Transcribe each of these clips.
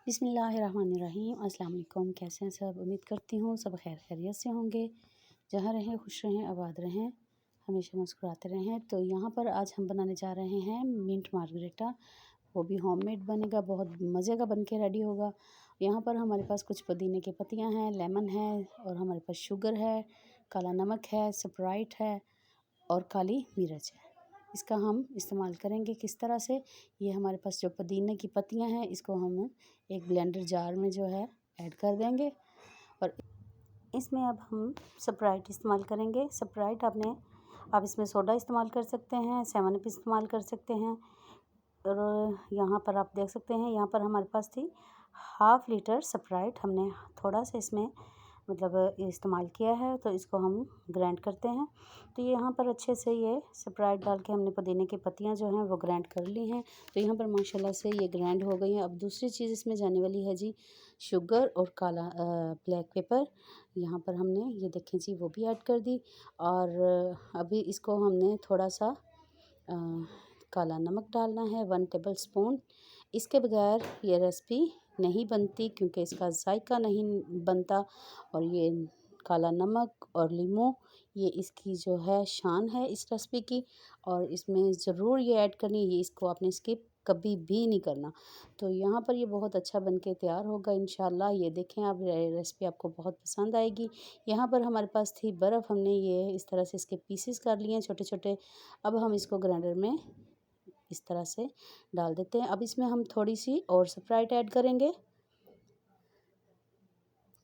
बिस्मिल्लाहिर्रहमानिर्रहीम। अस्सलाम वालेकुम। कैसे हैं सब? उम्मीद करती हूँ सब खैर खैरियत से होंगे। जहाँ रहें खुश रहें, आबाद रहें, हमेशा मुस्कुराते रहें। तो यहाँ पर आज हम बनाने जा रहे हैं मिंट मार्गरेटा। वो भी होममेड बनेगा, बहुत मज़े का बन के रेडी होगा। यहाँ पर हमारे पास कुछ पुदीने की पत्तियाँ हैं, लेमन है और हमारे पास शुगर है, काला नमक है, स्प्राइट है और काली मिर्च है। इसका हम इस्तेमाल करेंगे किस तरह से, ये हमारे पास जो पुदीने की पत्तियां हैं इसको हम एक ब्लेंडर जार में जो है ऐड कर देंगे और इसमें अब हम स्प्राइट इस्तेमाल करेंगे। स्प्राइट आप इसमें सोडा इस्तेमाल कर सकते हैं, 7 अप इस्तेमाल कर सकते हैं। और यहाँ पर आप देख सकते हैं, यहाँ पर हमारे पास थी हाफ़ लीटर स्प्राइट। हमने थोड़ा सा इसमें मतलब इस्तेमाल किया है, तो इसको हम ग्राइंड करते हैं। तो यहाँ पर अच्छे से ये स्प्राइट डाल के हमने पुदीने की पत्तियाँ जो हैं वो ग्राइंड कर ली हैं। तो यहाँ पर माशाल्लाह से ये ग्राइंड हो गई हैं। अब दूसरी चीज़ इसमें जाने वाली है जी शुगर और काला ब्लैक पेपर। यहाँ पर हमने ये देखें जी वो भी ऐड कर दी और अभी इसको हमने थोड़ा सा काला नमक डालना है 1 टेबल स्पून। इसके बगैर ये रेसिपी नहीं बनती क्योंकि इसका जायका नहीं बनता। और ये काला नमक और लीमू ये इसकी जो है शान है इस रेसिपी की, और इसमें ज़रूर ये ऐड करनी है। इसको आपने स्किप कभी भी नहीं करना। तो यहाँ पर ये बहुत अच्छा बन के तैयार होगा इंशाल्लाह। ये देखें आप, रेसिपी आपको बहुत पसंद आएगी। यहाँ पर हमारे पास थी बर्फ़, हमने ये इस तरह से इसके पीसेस कर लिए हैं छोटे छोटे। अब हम इसको ग्राइंडर में इस तरह से डाल देते हैं। अब इसमें हम थोड़ी सी और स्प्राइट ऐड करेंगे।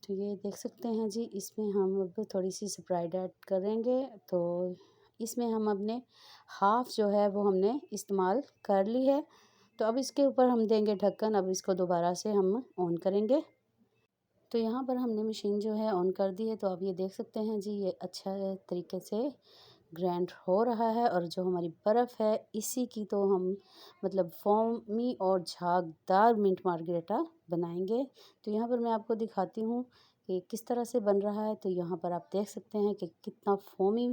तो ये देख सकते हैं जी, इसमें हम अब थोड़ी सी स्प्राइट ऐड करेंगे। तो इसमें हम अपने हाफ़ जो है वो हमने इस्तेमाल कर ली है। तो अब इसके ऊपर हम देंगे ढक्कन। अब इसको दोबारा से हम ऑन करेंगे। तो यहाँ पर हमने मशीन जो है ऑन कर दी है। तो आप ये देख सकते हैं जी, ये अच्छा तरीके से ग्राइंड हो रहा है। और जो हमारी बर्फ़ है इसी की तो हम मतलब फोमी और झागदार मिंट मार्गरेटा बनाएंगे। तो यहाँ पर मैं आपको दिखाती हूँ कि किस तरह से बन रहा है। तो यहाँ पर आप देख सकते हैं कि कितना फोमी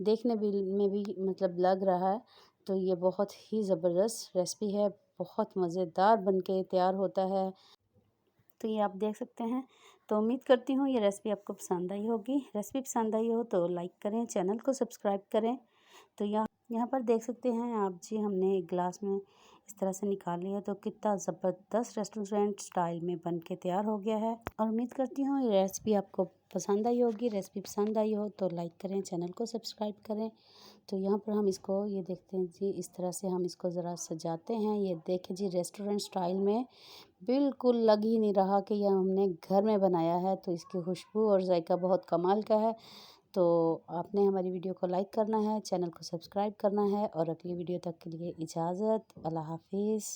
देखने में भी मतलब लग रहा है। तो ये बहुत ही ज़बरदस्त रेसिपी है, बहुत मज़ेदार बन के तैयार होता है। तो ये आप देख सकते हैं। तो उम्मीद करती हूँ ये रेसिपी आपको पसंद आई होगी। रेसिपी पसंद आई हो तो लाइक करें, चैनल को सब्सक्राइब करें। तो यहाँ पर देख सकते हैं आप जी, हमने एक गिलास में इस तरह से निकाल लिया। तो कितना ज़बरदस्त रेस्टोरेंट स्टाइल में बन के तैयार हो गया है। और उम्मीद करती हूँ ये रेसिपी आपको पसंद आई होगी। रेसिपी पसंद आई हो तो लाइक करें, चैनल को सब्सक्राइब करें। तो यहाँ पर हम इसको ये देखते हैं जी, इस तरह से हम इसको ज़रा सजाते हैं। ये देखें जी, रेस्टोरेंट स्टाइल में बिल्कुल लग ही नहीं रहा कि यह हमने घर में बनाया है। तो इसकी खुशबू और जायका बहुत कमाल का है। तो आपने हमारी वीडियो को लाइक करना है, चैनल को सब्सक्राइब करना है। और अगली वीडियो तक के लिए इजाज़त। अल्लाह हाफिज़।